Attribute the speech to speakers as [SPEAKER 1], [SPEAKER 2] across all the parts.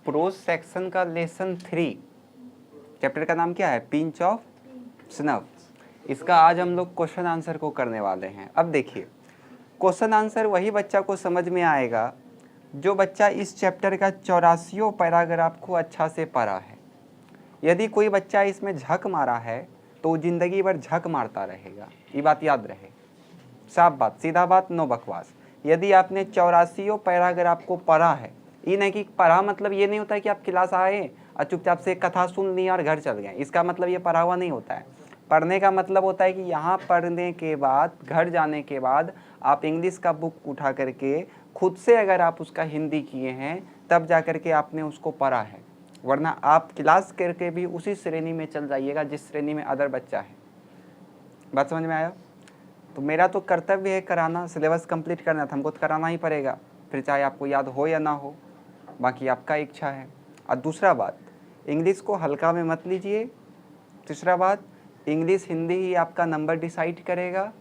[SPEAKER 1] Pros section का lesson 3, chapter का नाम क्या है? Pinch of snuff. इसका आज हम लोग क्वेश्चन आंसर को करने वाले हैं। अब देखिए, क्वेश्चन आंसर वही बच्चा को समझ में आएगा जो बच्चा इस चैप्टर का 84 पैराग्राफ को अच्छा से पढ़ा है। यदि कोई बच्चा इसमें झक मारा है तो ज़िंदगी भर झक मारता रहेगा, ये बात याद रहे। साफ बात, सीधा बात, नो बकवास। यदि आपने 84 पैराग्राफ को पढ़ा है, ये नहीं कि पढ़ा मतलब ये नहीं होता है कि आप क्लास आए और चुपचाप से कथा सुन ली और घर चल गए, इसका मतलब ये पढ़ा हुआ नहीं होता है। पढ़ने का मतलब होता है कि यहाँ पढ़ने के बाद, घर जाने के बाद आप इंग्लिश का बुक उठा करके खुद से अगर आप उसका हिंदी किए हैं तब जा कर के आपने उसको पढ़ा है, वरना आप क्लास करके भी उसी श्रेणी में चल जाइएगा जिस श्रेणी में अदर बच्चा है। बात समझ में आया? तो मेरा तो कर्तव्य है कराना, सिलेबस कंप्लीट करना था, हमको तो कराना ही पड़ेगा, फिर चाहे आपको याद हो या ना हो, बाकी आपका इच्छा है। और दूसरा बात, इंग्लिश को हल्का में मत लीजिए। तीसरा बात, इंग्लिश हिंदी ही आपका नंबर डिसाइड करेगा।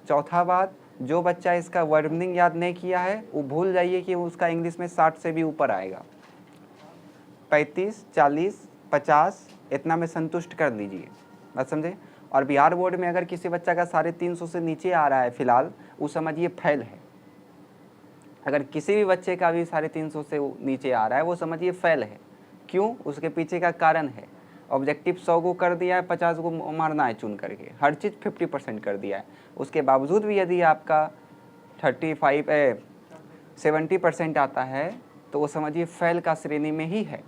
[SPEAKER 1] चौथा बात, जो बच्चा इसका वर्ड मीनिंग याद नहीं किया है वो भूल जाइए कि उसका इंग्लिश में 60 से भी ऊपर आएगा। 35, 40, 50 इतना में संतुष्ट कर लीजिए, बात समझे। और बिहार बोर्ड में अगर किसी बच्चा का 350 से नीचे आ रहा है फिलहाल, वो समझिए फेल है। अगर किसी भी बच्चे का भी 350 से नीचे आ रहा है वो समझिए फेल है। क्यों? उसके पीछे का कारण है, ऑब्जेक्टिव 100 को कर दिया है, 50 को मारना है चुन करके, हर चीज़ 50% कर दिया है। उसके बावजूद भी यदि आपका 70% आता है तो वो समझिए फेल का श्रेणी में ही है।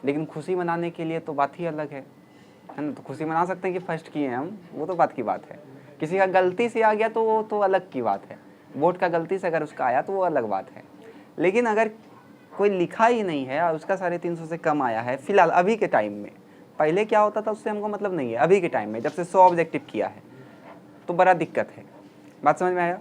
[SPEAKER 1] लेकिन खुशी मनाने के लिए तो बात ही अलग है ना। तो खुशी मना सकते हैं कि फर्स्ट किए हैं हम, वो तो बात की बात है। किसी का गलती से आ गया तो वो तो अलग की बात है, बोर्ड का गलती से अगर उसका आया तो वो अलग बात है। लेकिन अगर कोई लिखा ही नहीं है और उसका 350 से कम आया है फिलहाल अभी के टाइम में, पहले क्या होता था उससे हमको मतलब नहीं है, अभी के टाइम में जब से 100 ऑब्जेक्टिव किया है तो बड़ा दिक्कत है। बात समझ में आया?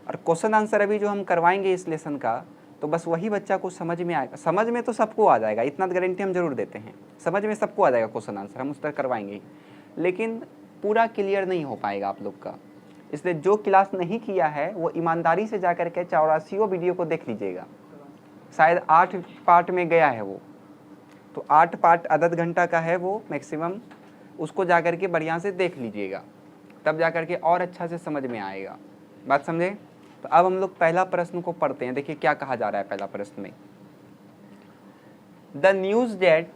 [SPEAKER 1] और क्वेश्चन आंसर अभी जो हम करवाएंगे इस लेसन का, तो बस वही बच्चा को समझ में आएगा। समझ में तो सबको आ जाएगा, इतना गारंटी हम जरूर देते हैं, समझ में सबको आ जाएगा क्वेश्चन आंसर, हम उस तरह करवाएंगे ही। लेकिन पूरा क्लियर नहीं हो पाएगा आप लोग का। इसलिए जो क्लास नहीं किया है वो ईमानदारी से जाकर के 84 वीडियो को देख लीजिएगा। शायद 8 पार्ट में गया है वो, तो 8 पार्ट आधा घंटा का है वो मैक्सिमम, उसको जाकर के बढ़िया से देख लीजिएगा, तब जाकर के और अच्छा से समझ में आएगा। बात समझे? तो अब हम लोग पहला प्रश्न को पढ़ते हैं। देखिए क्या कहा जा रहा है पहला प्रश्न में। The news that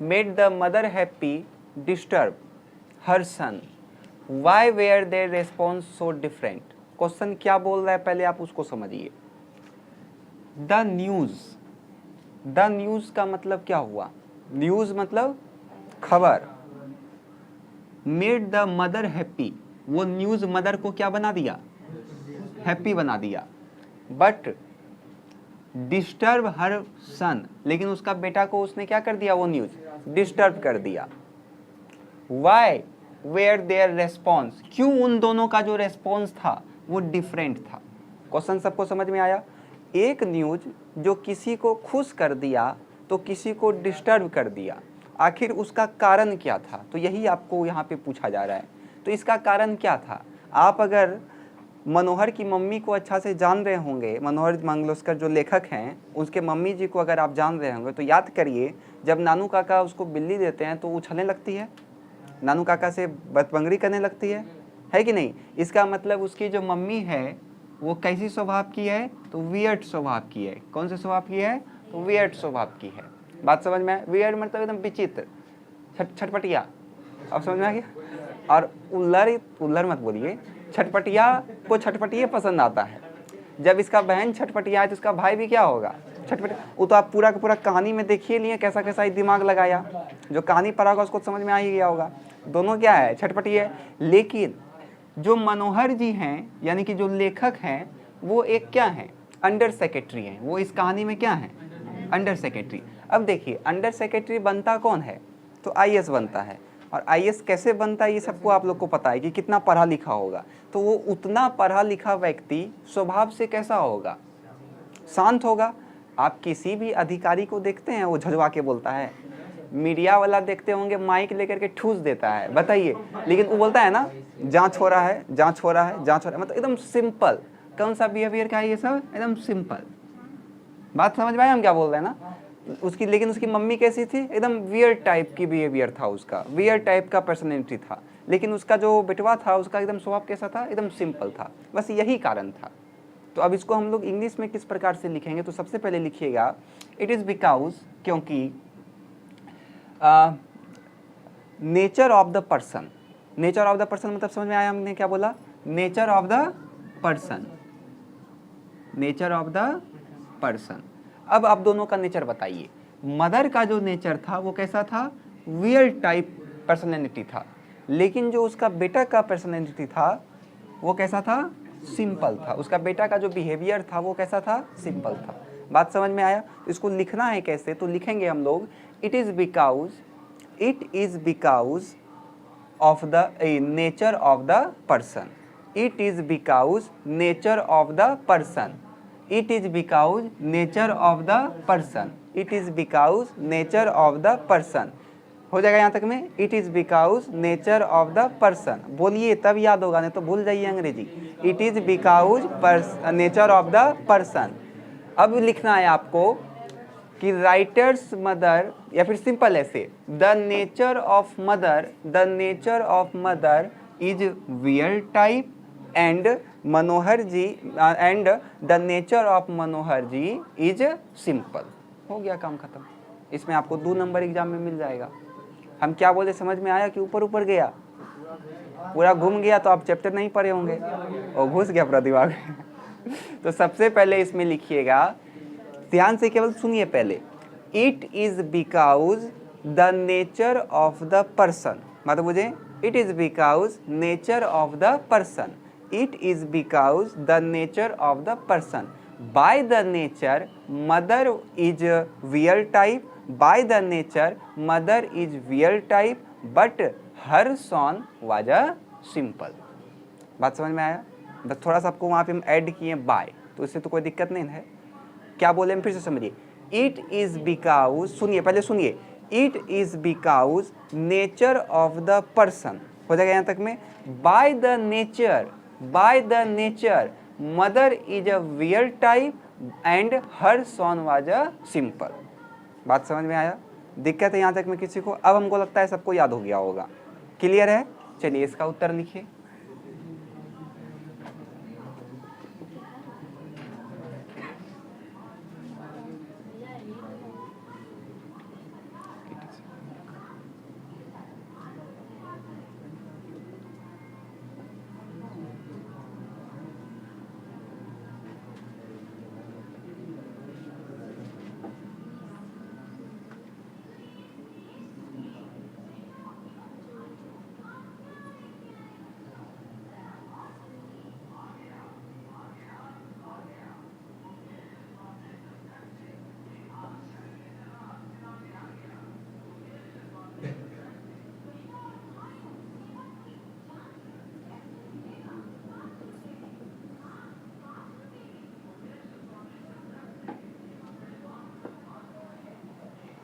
[SPEAKER 1] made the mother happy disturb her son, why were there response so different. Question क्या बोल रहा है पहले आप उसको समझिए। द न्यूज का मतलब क्या हुआ? न्यूज मतलब खबर। मेड द मदर हैप्पी, वो न्यूज मदर को क्या बना दिया? हैप्पी बना दिया। बट डिस्टर्ब हर सन, लेकिन उसका बेटा को उसने क्या कर दिया? वो न्यूज डिस्टर्ब कर दिया। वाई वेयर देयर रेस्पॉन्स, क्यों उन दोनों का जो रेस्पॉन्स था वो डिफरेंट था। क्वेश्चन सबको समझ में आया? एक न्यूज जो किसी को खुश कर दिया तो किसी को डिस्टर्ब कर दिया, आखिर उसका कारण क्या था? तो यही आपको यहाँ पे पूछा जा रहा है। तो इसका कारण क्या था? आप अगर मनोहर की मम्मी को अच्छा से जान रहे होंगे, मनोहर मंगलोस्कर जो लेखक हैं उसके मम्मी जी को अगर आप जान रहे होंगे तो याद करिए, जब नानू काका उसको बिल्ली देते हैं तो उछलने लगती है, नानू काका से बदतंगड़ी करने लगती है कि नहीं? इसका मतलब उसकी जो मम्मी है वो कैसी स्वभाव की है? तो वियर्ड स्वभाव की है। कौन से स्वभाव की है? तो वियर्ड स्वभाव की है। बात समझ में आए? वियर्ड मतलब एकदम विचित्र, छटपटिया। अब समझ में आ गया? और उल्लर मत बोलिए, छटपटिया को छटपटिया पसंद आता है। जब इसका बहन छटपटिया है तो इसका भाई भी क्या होगा? छटपटिया। वो तो आप पूरा का पूरा कहानी में देखिए लिए कैसा कैसा ही दिमाग लगाया, जो कहानी पढ़ा होगा उसको समझ में आ ही गया होगा। दोनों क्या है? छटपटिया। लेकिन जो मनोहर जी हैं यानी कि जो लेखक हैं वो एक क्या है? अंडर सेक्रेटरी हैं। वो इस कहानी में क्या है? Under secretary. अब देखिए अंडर सेक्रेटरी बनता कौन है? तो आईएएस बनता है। और आईएएस कैसे बनता है ये सबको आप लोग को पता है कि कितना पढ़ा लिखा होगा। तो वो उतना पढ़ा लिखा व्यक्ति स्वभाव से कैसा होगा? शांत होगा। आप किसी भी अधिकारी को देखते हैं वो झुझवा के बोलता है, मीडिया वाला देखते होंगे माइक लेकर के ठूस देता है, बताइए। लेकिन वो बोलता है ना जांच हो रहा है, जांच हो रहा है, जांच हो रहा है, मतलब एकदम सिंपल। कौन सा बिहेवियर का है ये सब? एकदम सिंपल। बात समझ में आया हम क्या बोल रहे हैं ना? उसकी, लेकिन उसकी मम्मी कैसी थी, एकदम वियर टाइप की बिहेवियर था उसका, वियर टाइप का पर्सनैलिटी था। लेकिन उसका जो बेटवा था उसका एकदम स्वभाव कैसा था, एकदम सिंपल था। बस यही कारण था। तो अब इसको हम लोग इंग्लिश में किस प्रकार से लिखेंगे, तो सबसे पहले लिखिएगा इट इज़ बिकॉज, क्योंकि nature of the person. Nature of the person मतलब समझ में आया हमने क्या बोला, nature of the person, nature of the person. अब आप दोनों का नेचर बताइए। मदर का जो नेचर था वो कैसा था, वियर टाइप पर्सनैलिटी था, लेकिन जो उसका बेटा का पर्सनैलिटी था वो कैसा था, सिंपल था। उसका बेटा का जो बिहेवियर था वो कैसा था, सिंपल था। बात समझ में आया। इसको लिखना है कैसे, तो लिखेंगे हम लोग it is because of the nature of the person. It is because nature of the person. It is because nature of the person. It is because nature of the person. हो जाएगा यहाँ तक में, it is because nature of the person. बोलिए तब याद होगा, नहीं तो भूल जाइए अंग्रेजी। It is because nature of the person. अब लिखना है आपको कि राइटर्स मदर, या फिर सिंपल ऐसे, the nature of mother, the nature of mother is weird type and Manohar ji and the nature of Manohar ji is simple. हो गया काम खत्म। इसमें आपको 2 नंबर एग्जाम में मिल जाएगा। हम क्या बोले समझ में आया कि ऊपर ऊपर गया, पूरा घूम गया तो आप चैप्टर नहीं पढ़े होंगे और घुस गया पूरा दिमाग तो सबसे पहले इसमें लिखिएगा, ध्यान से केवल सुनिए पहले, it is because the nature of the person. मतलब मुझे it is because nature of the person. It is because the nature of the person. By the nature mother is weird type. By the nature mother is weird type but her son was a simple. बात समझ में आया। बस थोड़ा सा आपको वहाँ पे हम ऐड किए बाय, तो इससे तो कोई दिक्कत नहीं है। क्या बोले हम फिर से समझिए, इट इज बिकाउज, सुनिए पहले सुनिए, it is because nature of the person. हो जाएगा यहाँ तक में, by the nature, by the nature mother is a weird type and her son was a simple. बात समझ में आया। दिक्कत है यहाँ तक में किसी को? अब हमको लगता है सबको याद हो गया होगा। क्लियर है? चलिए इसका उत्तर लिखिए।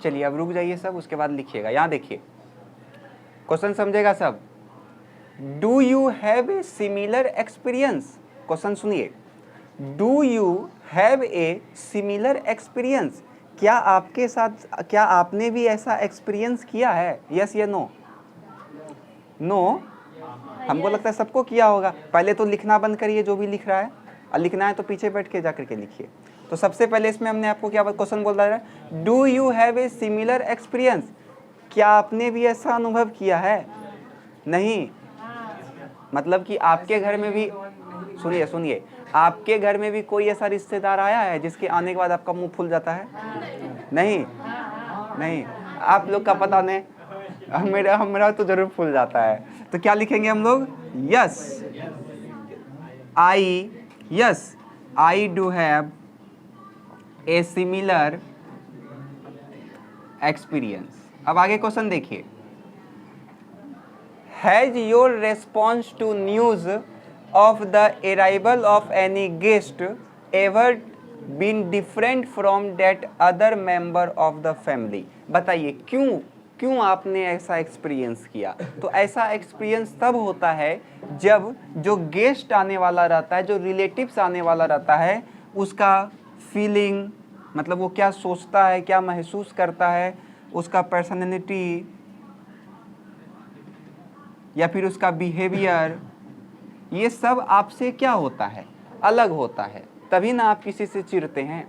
[SPEAKER 1] चलिए अब रुक जाइए सब, उसके बाद लिखिएगा। यहाँ देखिए क्वेश्चन समझेगा सब। Do you have a similar experience? Question सुनिए, do you have a similar experience? क्या आपके साथ, क्या आपने भी ऐसा एक्सपीरियंस किया है? यस या नो? नो, हमको लगता है सबको किया होगा। पहले तो लिखना बंद करिए जो भी लिख रहा है, और लिखना है तो पीछे बैठ के जाकर के लिखिए। तो सबसे पहले इसमें हमने आपको क्या क्वेश्चन बोल रहा है, do you have a similar experience? क्या आपने भी ऐसा अनुभव किया है? नहीं, मतलब कि आपके घर में भी, सुनिए सुनिए, आपके घर में भी कोई ऐसा रिश्तेदार आया है जिसके आने के बाद आपका मुंह फूल जाता है? नहीं, नहीं, आप लोग का पता नहीं, मेरा तो जरूर फूल जाता है। तो क्या लिखेंगे हम लोग? Yes I do have a similar experience. अब आगे क्वेश्चन देखिए, has your response to news of the arrival of any guest ever been different from that other member of the family? बताइए क्यों आपने ऐसा एक्सपीरियंस किया? तो ऐसा एक्सपीरियंस तब होता है जब जो गेस्ट आने वाला रहता है, जो रिलेटिव्स आने वाला रहता है, उसका फीलिंग, मतलब वो क्या सोचता है, क्या महसूस करता है, उसका पर्सनैलिटी या फिर उसका बिहेवियर, ये सब आपसे क्या होता है, अलग होता है। तभी ना आप किसी से चिढ़ते हैं।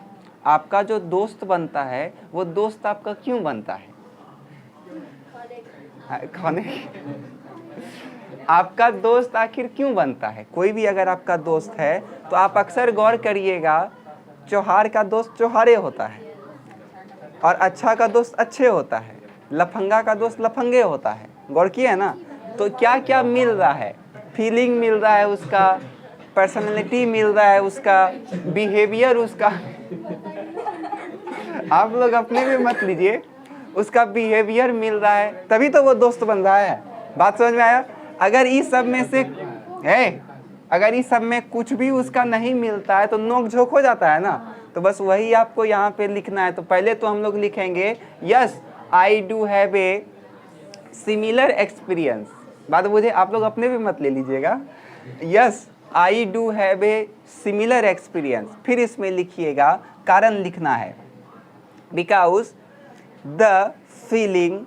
[SPEAKER 1] आपका जो दोस्त बनता है वो दोस्त आपका क्यों बनता है? खाने आपका दोस्त आखिर क्यों बनता है? कोई भी अगर आपका दोस्त है तो आप अक्सर गौर करिएगा, चौहार का दोस्त चौहारे होता है, और अच्छा का दोस्त अच्छे होता है, लफंगा का दोस्त लफंगे होता है। गौर किया है ना? तो क्या क्या मिल रहा है? फीलिंग मिल रहा है उसका, पर्सनैलिटी मिल रहा है उसका, बिहेवियर उसका आप लोग अपने भी मत लीजिए, उसका बिहेवियर मिल रहा है, तभी तो वो दोस्त बन रहा है। बात समझ में आया? अगर इस सब में से अगर इस सब में कुछ भी उसका नहीं मिलता है तो नोक झोंक हो जाता है ना। तो बस वही आपको यहाँ पे लिखना है। तो पहले तो हम लोग लिखेंगे yes I do have a similar experience. बात बुझे? आप लोग अपने भी मत ले लीजिएगा। Yes I do have a similar experience, फिर इसमें लिखिएगा, कारण लिखना है, because the feeling,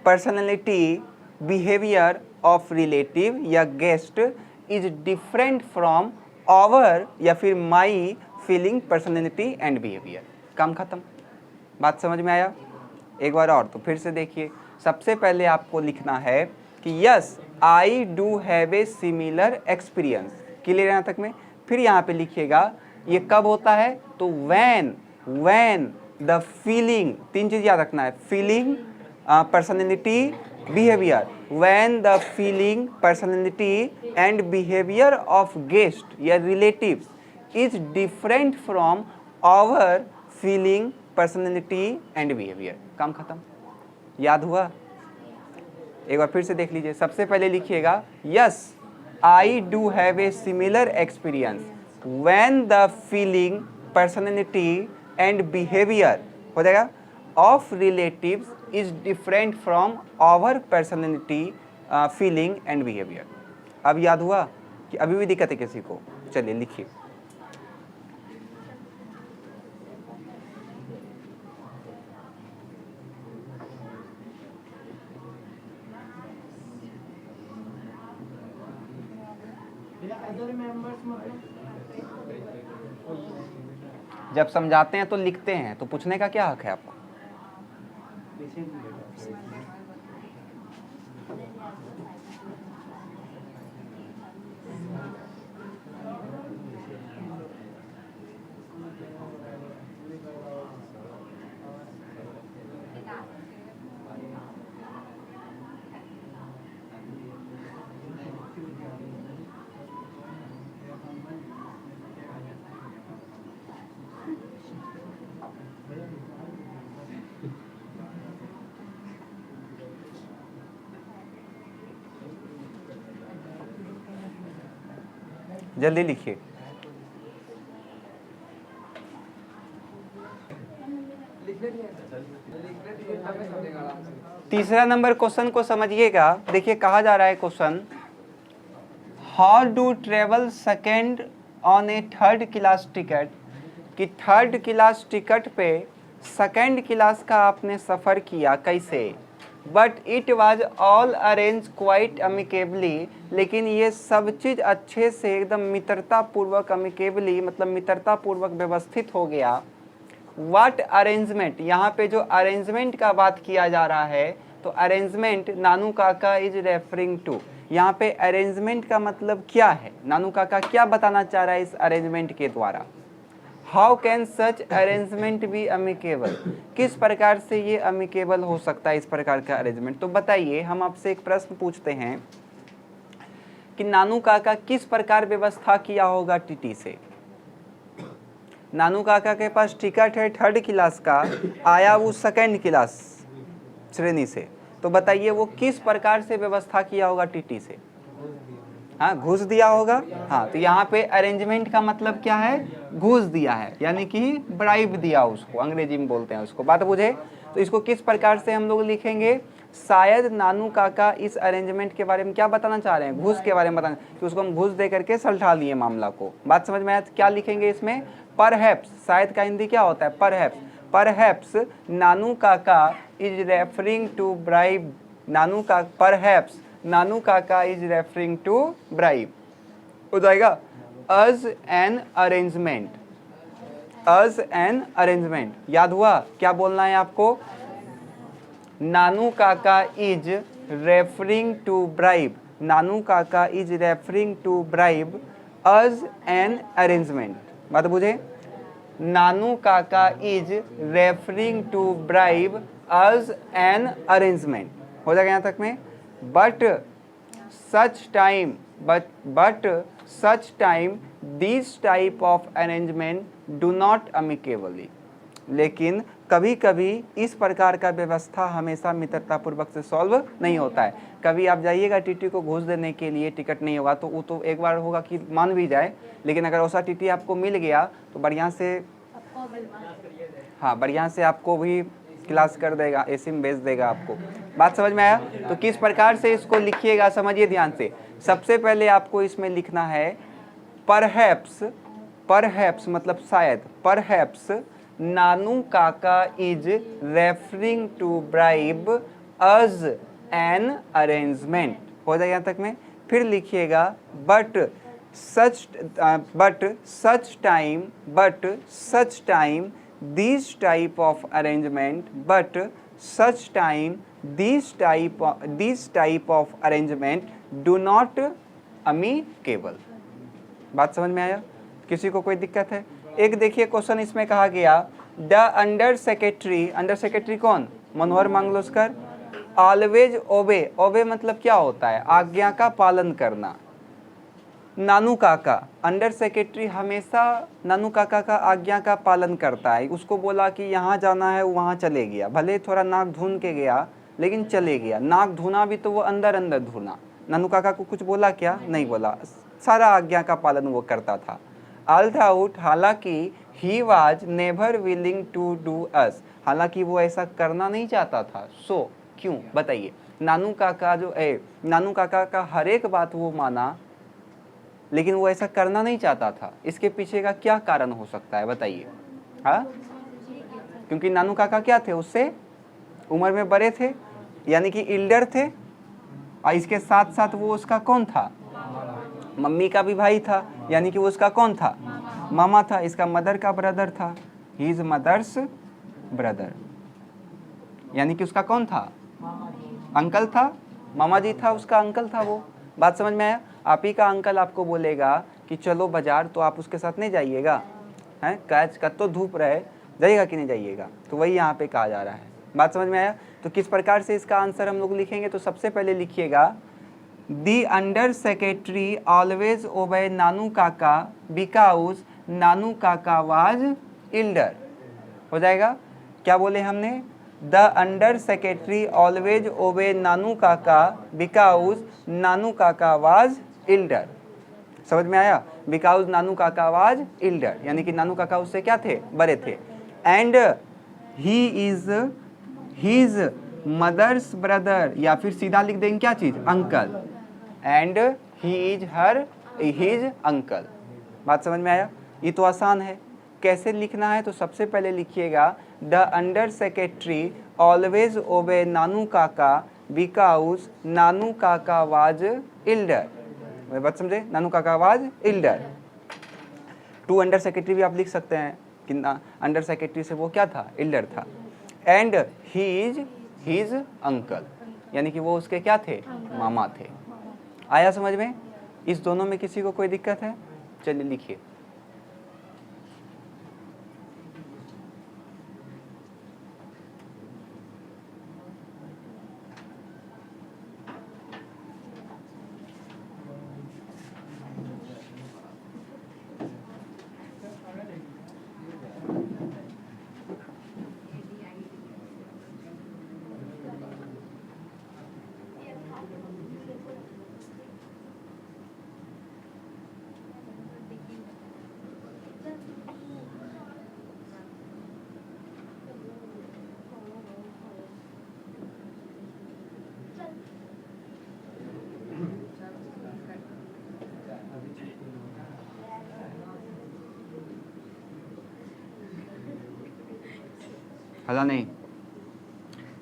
[SPEAKER 1] personality, behaviour of relative या guest is different from our या फिर my feeling, personality and behaviour. काम खत्म। बात समझ में आया? एक बार और तो फिर से देखिए। सबसे पहले आपको लिखना है कि yes I do have a similar experience. Clear यहाँ तक में? फिर यहाँ पे लिखिएगा ये कब होता है, तो व्हेन द फीलिंग, तीन चीज याद रखना है, feeling, personality, behaviour. When the feeling, personality and behaviour of guest या relatives is different from our feeling, personality and behaviour. काम खत्म। याद हुआ? एक बार फिर से देख लीजिए। सबसे पहले लिखिएगा yes I do have a similar experience when the feeling, personality and behaviour हो जाएगा of relatives is different from our personality, feeling and behaviour. अब याद हुआ कि अभी भी दिक्कत है किसी को? चलिए लिखिए। जब समझाते हैं तो लिखते हैं, तो पूछने का क्या हक है आपको? जल्दी लिखिए। तीसरा नंबर क्वेश्चन को समझिएगा। देखिए कहा जा रहा है question, how do travel second on a third class ticket, कि थर्ड क्लास टिकट पे सेकेंड क्लास का आपने सफ़र किया, कैसे? But it was all arrange quite amicably, लेकिन ये सब चीज़ अच्छे से एकदम मित्रता पूर्वक, अमिकेबली मतलब मित्रता पूर्वक व्यवस्थित हो गया। व्हाट अरेंजमेंट, यहाँ पे जो अरेंजमेंट का बात किया जा रहा है, तो arrangement Nanu Kaka is referring to. यहाँ पे अरेंजमेंट का मतलब क्या है, नानू काका क्या बताना चाह रहा है इस अरेंजमेंट के द्वारा? How can such arrangement be amicable, किस प्रकार से ये अमिकेबल हो सकता है इस प्रकार का अरेंजमेंट? तो बताइए, हम आपसे एक प्रश्न पूछते हैं कि नानू काका किस प्रकार व्यवस्था किया होगा टीटी से? नानू काका के पास टिकट है थर्ड क्लास का, आया वो सेकेंड क्लास श्रेणी से, तो बताइए वो किस प्रकार से व्यवस्था किया होगा टीटी से? हाँ, घूस दिया होगा। हाँ, तो यहाँ पे अरेंजमेंट का मतलब क्या है? घूस दिया है, यानी कि ब्राइब दिया उसको, अंग्रेजी में बोलते हैं उसको। बात बुझे? तो इसको किस प्रकार से हम लोग लिखेंगे? शायद नानू काका इस अरेंजमेंट के बारे में क्या बताना चाह रहे हैं? घूस के बारे में बताना, कि उसको हम घूस दे करके सलटा लिए मामला को। बात समझ में आया? तो क्या लिखेंगे इसमें? परहैप्स। शायद का हिंदी क्या होता है? Perhaps. Perhaps Nanu Kaka is referring to bribe. नानू का perhaps Nanu Kaka is referring to bribe हो जाएगा। As an arrangement, as an arrangement. याद हुआ क्या बोलना है आपको? Nanu Kaka is referring to bribe, Nanu Kaka is referring to bribe as an arrangement. बात बुझे? Nanu Kaka is referring to bribe as an arrangement. हो जाएगा यहाँ तक में? But such time, but such time these type of arrangement do not amicably। लेकिन कभी कभी इस प्रकार का व्यवस्था हमेशा मित्रतापूर्वक से सॉल्व नहीं होता है। कभी आप जाइएगा टीटी को घूस देने के लिए, टिकट नहीं होगा तो वो तो एक बार होगा कि मान भी जाए, लेकिन अगर वैसा टीटी आपको मिल गया तो बढ़िया से, हाँ बढ़िया से आपको भी क्लास कर देगा, एसी में भेज देगा आपको। बात समझ में आया? तो किस प्रकार से इसको लिखिएगा समझिए ध्यान से। सबसे पहले आपको इसमें लिखना है परहैप्स, परहैप्स मतलब शायद, perhaps Nanu Kaka is referring to bribe as an arrangement. हो जाए यहाँ तक में? फिर लिखिएगा but such time these type of arrangement, but such time these type of arrangement do not amicable। बात समझ में आया? किसी को कोई दिक्कत है? एक देखिए क्वेश्चन इसमें कहा गया the under secretary, under secretary कौन? मनोहर मांगलोस्कर, ऑलवेज ओबे, ओबे मतलब क्या होता है? आज्ञा का पालन करना। नानू काका, अंडर सेक्रेटरी हमेशा नानू काका का आज्ञा का पालन करता है। उसको बोला कि यहाँ जाना है, वहाँ चले गया, भले थोड़ा नाक धुन के गया लेकिन चले गया। नाक धुना भी तो वो अंदर अंदर धुना। नानू काका को कुछ बोला क्या? नहीं बोला, सारा आज्ञा का पालन वो करता था। अल्थाउट, हालांकि he was never willing to do us, हालांकि वो ऐसा करना नहीं चाहता था। सो क्यों बताइए? नानू काका जो नानू काका का हर एक बात वो माना, लेकिन वो ऐसा करना नहीं चाहता था। इसके पीछे का क्या कारण हो सकता है बताइए? हाँ, क्योंकि नानू काका क्या थे? उससे उम्र में बड़े थे, यानी कि इल्डर थे, और इसके साथ साथ वो उसका कौन था? मम्मी का भी भाई था, यानी कि वो उसका कौन था? मामा था। इसका मदर का ब्रदर था, ही इज मदर्स ब्रदर, यानी कि उसका कौन था? अंकल था, मामा जी था, उसका अंकल था वो। बात समझ में आया? आप ही का अंकल आपको बोलेगा कि चलो बाजार, तो आप उसके साथ नहीं जाइएगा, हैं? कैच का तो धूप रहे, जाइएगा कि नहीं जाइएगा? तो वही यहाँ पे कहा जा रहा है। बात समझ में आया? तो किस प्रकार से इसका आंसर हम लोग लिखेंगे? तो सबसे पहले लिखिएगा दी अंडर सेक्रेटरी ऑलवेज ओबे नानू काका because Nanu Kaka was elder. हो जाएगा? क्या बोले हमने? द अंडर सेक्रेटरी ऑलवेज ओबे नानू काका because Nanu Kaka was elder. समझ में आया? Because Nanu Kaka was elder, यानी कि नानू काका उससे क्या थे? बड़े थे। And he is his mother's brother, या फिर सीधा लिख देंगे क्या चीज? Uncle. And he is her his uncle. बात समझ में आया? ये तो आसान है। कैसे लिखना है? तो सबसे पहले लिखिएगा द अंडर सेक्रेटरी ऑलवेज ओबे नानू काका because Nanu Kaka was elder. बात समझे? Nanu Kaka was elder. To under secretary भी आप लिख सकते हैं कि अंडर सेक्रेटरी से वो क्या था? इल्डर था। And he is his uncle, यानी कि वो उसके क्या थे? मामा थे। आया समझ में? इस दोनों में किसी को कोई दिक्कत है? चलिए लिखिए। पता नहीं।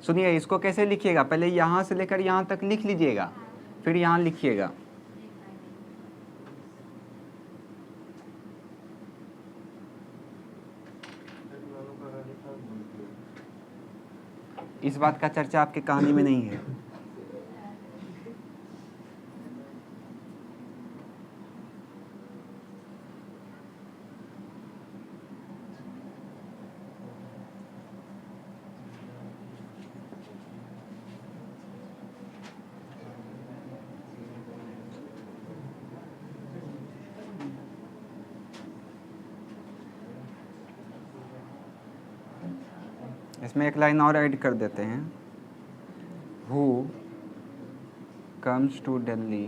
[SPEAKER 1] सुनिए, इसको कैसे लिखिएगा, पहले यहाँ से लेकर यहाँ तक लिख लीजिएगा, फिर यहाँ लिखिएगा। इस बात का चर्चा आपकी कहानी में नहीं है। इसमें एक लाइन और ऐड कर देते हैं, who comes to Delhi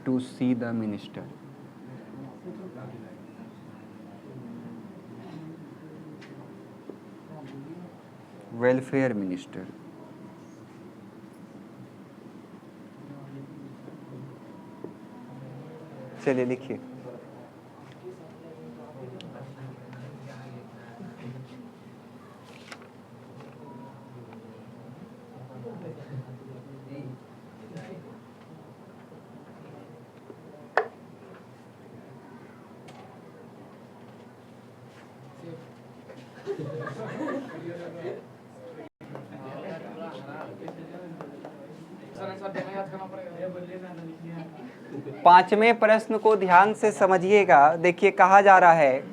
[SPEAKER 1] to see the minister. Welfare minister. चलिए लिखिए। पांचवें प्रश्न को ध्यान से समझिएगा। देखिए कहा जा रहा है,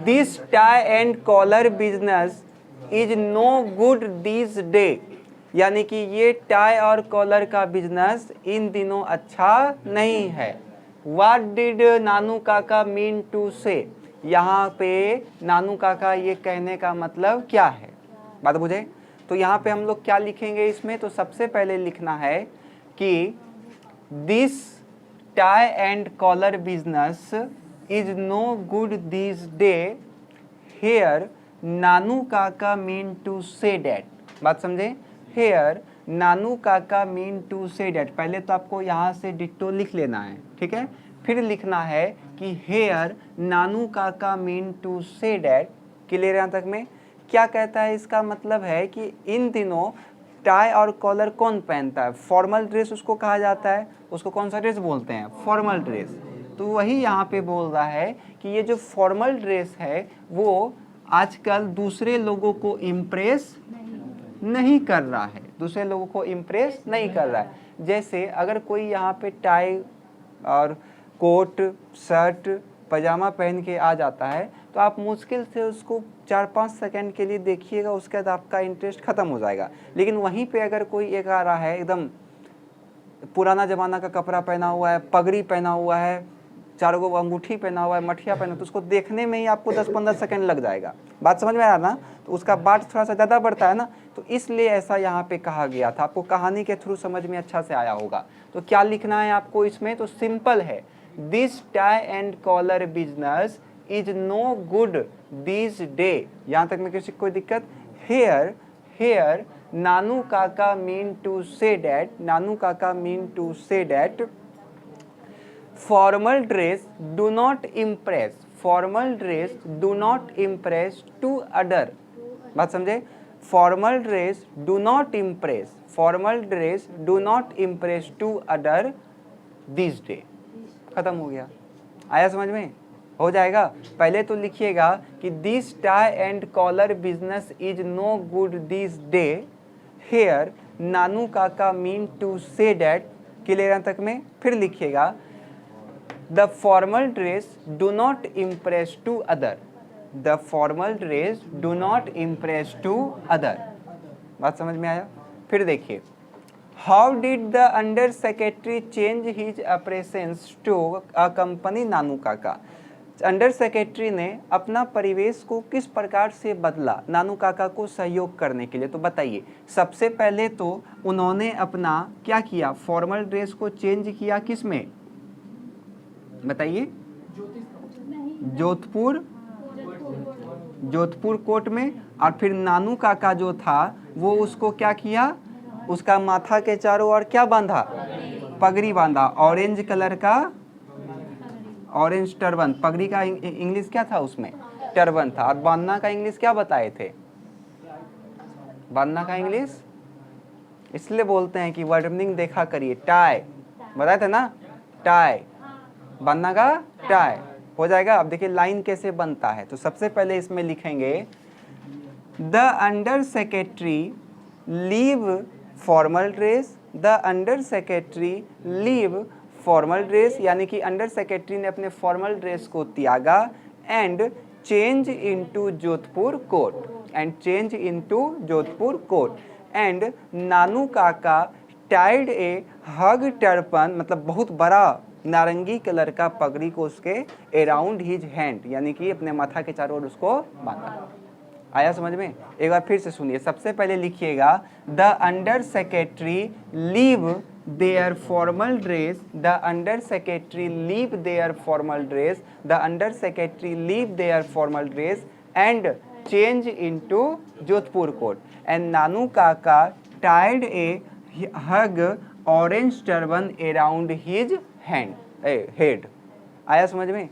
[SPEAKER 1] this tie and collar business is no good this day, यानी कि ये टाई और कॉलर का बिजनेस इन दिनों अच्छा नहीं है। What did Nanu Kaka mean to से, यहाँ पे नानू काका ये कहने का मतलब क्या है, बात बुझे। तो यहाँ पे हम लोग क्या लिखेंगे इसमें, तो सबसे पहले लिखना है कि this tie and collar business is no good this day, here Nanu Kaka mean to say that. बात समझे, hair Nanu Kaka mean to say that. पहले तो आपको यहाँ से डिट्टो लिख लेना है, ठीक है। फिर लिखना है कि here Nanu Kaka mean to say that. Clear यहाँ तक में। क्या कहता है, इसका मतलब है कि इन दिनों टाई और कॉलर कौन पहनता है, फॉर्मल ड्रेस उसको कहा जाता है। उसको कौन सा ड्रेस बोलते हैं, फॉर्मल ड्रेस। तो वही यहाँ पे बोल रहा है कि ये जो फॉर्मल ड्रेस है वो आजकल दूसरे लोगों को इम्प्रेस नहीं कर रहा है, दूसरे लोगों को इम्प्रेस नहीं कर रहा है। जैसे अगर कोई यहाँ पे टाई और कोट शर्ट पजामा पहन के आ जाता है तो आप मुश्किल से उसको 4-5 सेकंड के लिए देखिएगा, उसके बाद आपका इंटरेस्ट खत्म हो जाएगा। लेकिन वहीं पे अगर कोई एक आ रहा है, एकदम पुराना ज़माना का कपड़ा पहना हुआ है, पगड़ी पहना हुआ है, 4 गो अंगूठी पहना हुआ है, मठिया पहना, तो उसको देखने में ही आपको 10-15 सेकंड लग जाएगा। बात समझ में आ रहा ना। तो उसका बाट थोड़ा सा ज़्यादा बढ़ता है ना, तो इसलिए ऐसा यहाँ पे कहा गया था। आपको कहानी के थ्रू समझ में अच्छा से आया होगा। तो क्या लिखना है आपको इसमें, तो सिंपल है, this tie and collar business is no good this day. यहाँ तक में किसी कोई दिक्कत। Here Nanu Kaka mean to say that, Nanu Kaka mean to say that formal dress do not impress, formal dress do not impress to other. बात समझे, formal dress do not impress, formal dress do not impress to other this day. खत्म हो गया। आया समझ में, हो जाएगा। पहले तो लिखिएगा कि this tie and collar business is no good this day, here Nanu Kaka mean to say that. Clear तक में। फिर लिखिएगा the formal dress do not impress to other, the formal dress do not impress to other. बात समझ में आया। फिर देखिए, how did the under secretary change his appearance to accompany Nanu Kaka. Under secretary ने अपना परिवेश को किस प्रकार से बदला नानू काका को सहयोग करने के लिए। तो बताइए, सबसे पहले तो उन्होंने अपना क्या किया, फॉर्मल ड्रेस को चेंज किया किस में, बताइए, जोधपुर कोट में। और फिर नानू काका जो था वो उसको क्या किया, उसका माथा के चारों ओर क्या बांधा, पगड़ी बांधा, ऑरेंज कलर का, ऑरेंज टर्बन। पगड़ी का इंग्लिश क्या था उसमें, टर्बन था। और बांधना का इंग्लिश क्या बताए थे? बांधना का इंग्लिश इसलिए बोलते हैं कि वर्ड मीनिंग देखा करिए, टाई बताए थे ना, टाई, बांधना का टाई हो जाएगा। अब देखिए लाइन कैसे बनता है, तो सबसे पहले इसमें लिखेंगे the under secretary leave formal dress, the under secretary leave formal dress, यानी कि अंडर सेक्रेटरी ने अपने फॉर्मल ड्रेस को त्यागा, and change into Jodhpur coat, and change into Jodhpur coat, and Nanu Kaka tied a हग टर्पन, मतलब बहुत बड़ा नारंगी कलर का पगड़ी को उसके अराउंड हिज हैंड, यानी कि अपने माथा के चारों ओर उसको बांधा। आया समझ में? एक बार फिर से सुनिए, सबसे पहले लिखिएगा the under secretary leave their formal dress, the under secretary leave their formal dress, the under secretary leave their formal dress and change into Jodhpur coat, and Nanu Kaka tied a hug orange turban around his head. आया समझ में?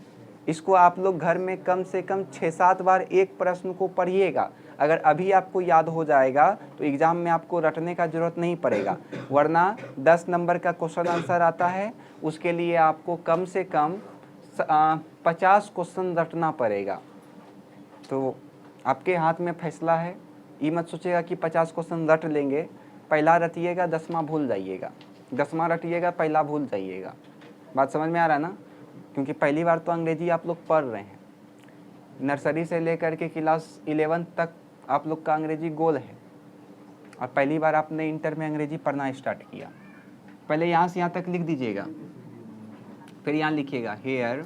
[SPEAKER 1] इसको आप लोग घर में कम से कम 6-7 बार एक प्रश्न को पढ़िएगा। अगर अभी आपको याद हो जाएगा तो एग्जाम में आपको रटने का जरूरत नहीं पड़ेगा, वरना 10 नंबर का क्वेश्चन आंसर आता है, उसके लिए आपको कम से कम 50 क्वेश्चन रटना पड़ेगा। तो आपके हाथ में फैसला है, ये मत सोचिएगा कि 50 क्वेश्चन रट लेंगे, पहला रटिएगा 10वां भूल जाइएगा, 10वां रटिएगा पहला भूल जाइएगा। बात समझ में आ रहा है ना? क्योंकि पहली बार तो अंग्रेजी आप लोग पढ़ रहे हैं, नर्सरी से लेकर के क्लास 11 तक आप लोग का अंग्रेजी गोल है, और पहली बार आपने इंटर में अंग्रेजी पढ़ना स्टार्ट किया। पहले यहाँ से यहाँ तक लिख दीजिएगा, फिर यहाँ लिखिएगा हेयर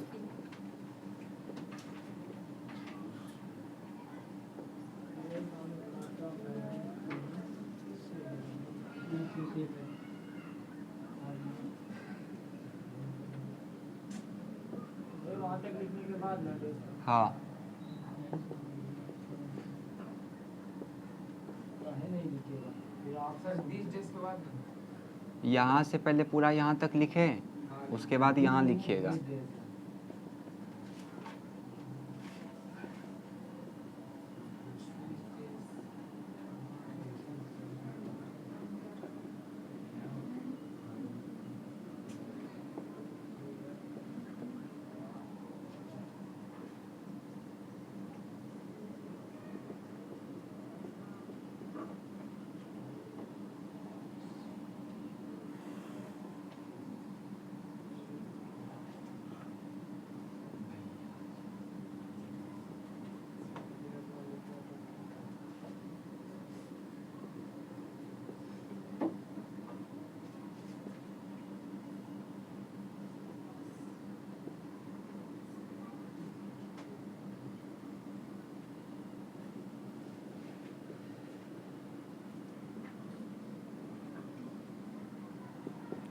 [SPEAKER 1] हाँ यहाँ से पहले पूरा यहाँ तक लिखे, उसके बाद यहाँ लिखिएगा।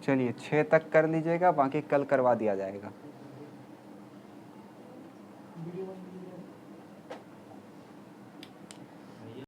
[SPEAKER 1] चलिए 6 तक कर लीजिएगा, बाकी कल करवा दिया जाएगा।